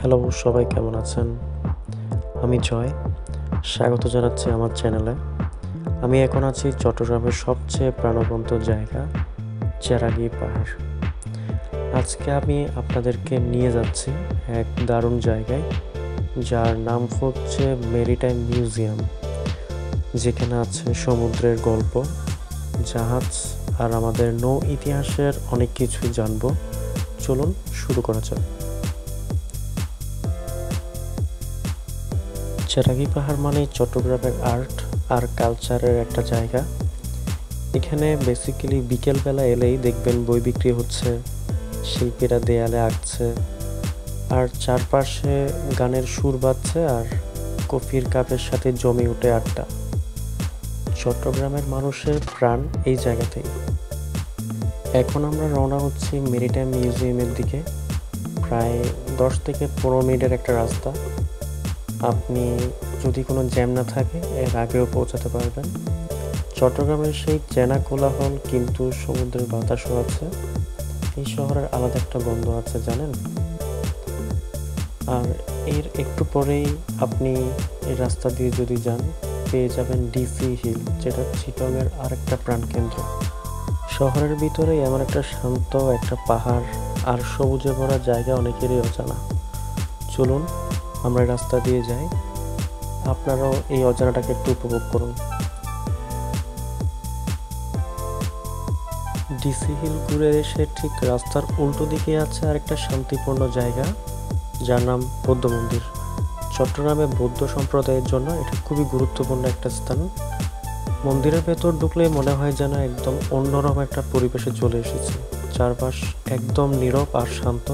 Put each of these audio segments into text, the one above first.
Hello, সবাই কেমন আছেন? আমি জয়। স্বাগত জানাচ্ছি আমার চ্যানেলে। আমি এখন আছি চট্টগ্রামের সবচেয়ে প্রাণবন্ত জায়গা চেরাগি পাহাড়। আজকে আমি আপনাদেরকে নিয়ে যাচ্ছি এক দারুণ জায়গায়, যার নাম হচ্ছে মেরিটাইম মিউজিয়াম, যেখানে আছে সমুদ্রের গল্প, জাহাজ আর আমাদের নৌ ইতিহাসের অনেক কিছুই জানবো। চলুন শুরু করা যাক। চেরাগি পাহাড় মানে চট্টগ্রামের আর্ট আর কালচারের একটা জায়গা। এখানে বেসিক্যালি বিকেলবেলা এলেই দেখবেন বই বিক্রি হচ্ছে, শিল্পীরা দেয়ালে আঁকছে, আর চারপাশে গানের সুর বাজছে আর কফির কাপের সাথে জমে ওঠে আড্ডা। চট্টগ্রামের মানুষের প্রাণ এই জায়গাতেই। এখন আমরা রওনা হচ্ছি মেরিটাইম মিউজিয়ামের দিকে। প্রায় 10 থেকে 15 মিনিটের একটা রাস্তা। আপনি যদি কোনো জ্যাম না থাকে এর আগেও পৌঁছাতে পারবেন। চট্টগ্রামের সেই চেনা কোলাহল কিন্তু সমুদ্রের বাতাসও আছে। এই শহরের আলাদা একটা গন্ধ আছে, জানেন? আর এর একটু পরেই আপনি এই রাস্তা দিয়ে যদি যান, পেয়ে যাবেন ডিসি হিল, যেটা চিটগংয়ের আরেকটা প্রাণকেন্দ্র। শহরের ভিতরে এমন একটা শান্ত একটা পাহাড় আর সবুজে ভরা জায়গা অনেকেরই অজানা। চলুন আমরা রাস্তা দিয়ে যাই, আপনারাও এই অজানাটাকে একটু উপভোগ করুন। ডিসি হিল ঘুরে এসে ঠিক রাস্তার উল্টো দিকে আছে আরেকটা শান্তিপূর্ণ জায়গা, যার নাম বৌদ্ধ মন্দির। চট্টগ্রামে বৌদ্ধ সম্প্রদায়ের জন্য এটা খুবই গুরুত্বপূর্ণ একটা স্থান। মন্দিরের ভেতর ঢুকলে মনে হয় যেন একদম অন্যরকম একটা পরিবেশে চলে এসেছে। চারপাশ একদম নীরব আর শান্ত।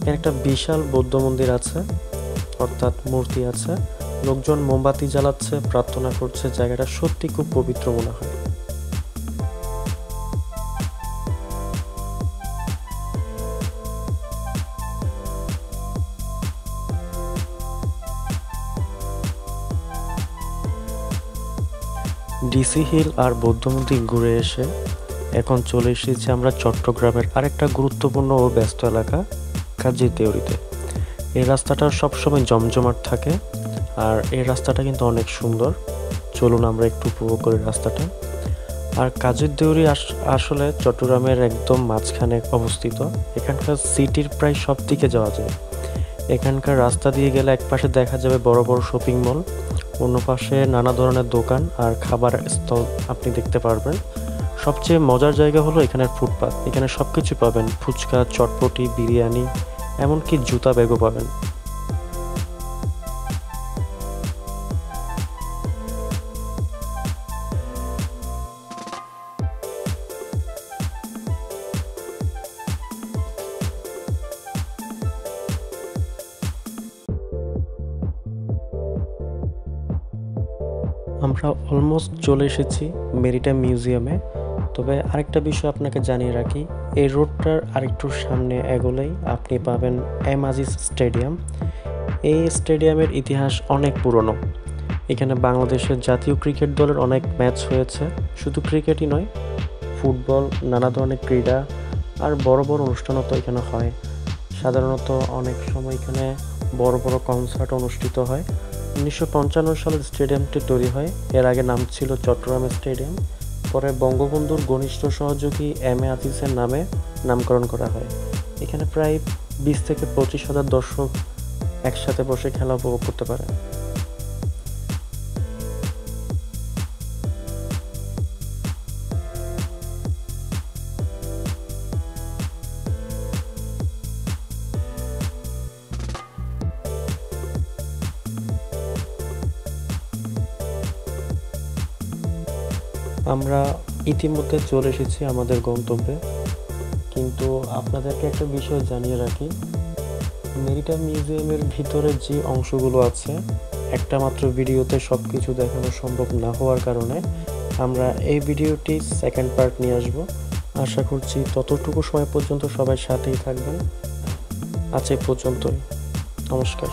এর একটা বিশাল বৌদ্ধ মন্দির আছে, অর্থাৎ মূর্তি আছে। লোকজন মোমবাতি জ্বালাচ্ছে, প্রার্থনা করছে। জায়গাটা সত্যি খুব পবিত্র মনে হয়। ডিসি হিল আর বৌদ্ধ মন্দির ঘুরে এসে এখন চলে এসেছি আমরা চট্টগ্রামের আরেকটা গুরুত্বপূর্ণ ও ব্যস্ত এলাকা, কাজী দেউরিতে। এই রাস্তাটা সবসময় জমজমাট থাকে, আর এই রাস্তাটা কিন্তু অনেক সুন্দর। চলুন আমরা একটু উপভোগ করি রাস্তাটা। আর কাজী দেউরি আসলে চট্টগ্রামের একদম মাঝখানে অবস্থিত। এখানকার সিটির প্রায় সব দিকে যাওয়া যায়। এখানকার রাস্তা দিয়ে গেলে এক পাশে দেখা যাবে বড় বড় শপিং মল, অন্য পাশে নানা ধরনের দোকান আর খাবার স্থল আপনি দেখতে পারবেন। সবচেয়ে মজার জায়গা হলো এখানের ফুটপাত। এখানে সব কিছু পাবেন, ফুচকা, চটপটি, বিরিয়ানি, এমনকি জুতা ব্যাগও পাবেন। আমরা অলমোস্ট চলে এসেছি মেরিটাইম মিউজিয়ামে। তবে আরেকটা বিষয় আপনাকে জানিয়ে রাখি, এই রোডটার আরেকটু সামনে এগোলেই আপনি পাবেন এম আজিজ স্টেডিয়াম। এই স্টেডিয়ামের ইতিহাস অনেক পুরনো। এখানে বাংলাদেশের জাতীয় ক্রিকেট দলের অনেক ম্যাচ হয়েছে। শুধু ক্রিকেটই নয়, ফুটবল, নানা ধরনের ক্রীড়া আর বড় বড় অনুষ্ঠানও তো এখানে হয়। সাধারণত অনেক সময় এখানে বড় বড় কনসার্ট অনুষ্ঠিত হয়। 1955 সালে স্টেডিয়ামটি তৈরি হয়। এর আগে নাম ছিল চট্টগ্রাম স্টেডিয়াম। পরে বঙ্গবন্ধুর ঘনিষ্ঠ সহযোগী এম এ আজিজের নামে নামকরণ করা হয়। এখানে প্রায় 20 থেকে 25 হাজার দর্শক একসাথে বসে খেলা উপভোগ করতে পারে। আমরা ইতিমধ্যে চলে এসেছি আমাদের গন্তব্যে, কিন্তু আপনাদেরকে একটা বিষয় জানিয়ে রাখি, মেরিটাইম মিউজিয়ামের ভিতরে যে অংশগুলো আছে, একটা মাত্র ভিডিওতে সব কিছু দেখানো সম্ভব না হওয়ার কারণে আমরা এই ভিডিওটি সেকেন্ড পার্ট নিয়ে আসব। আশা করছি ততটুকু সময় পর্যন্ত সবাই সাথেই থাকবেন। আজ এই পর্যন্তই। নমস্কার।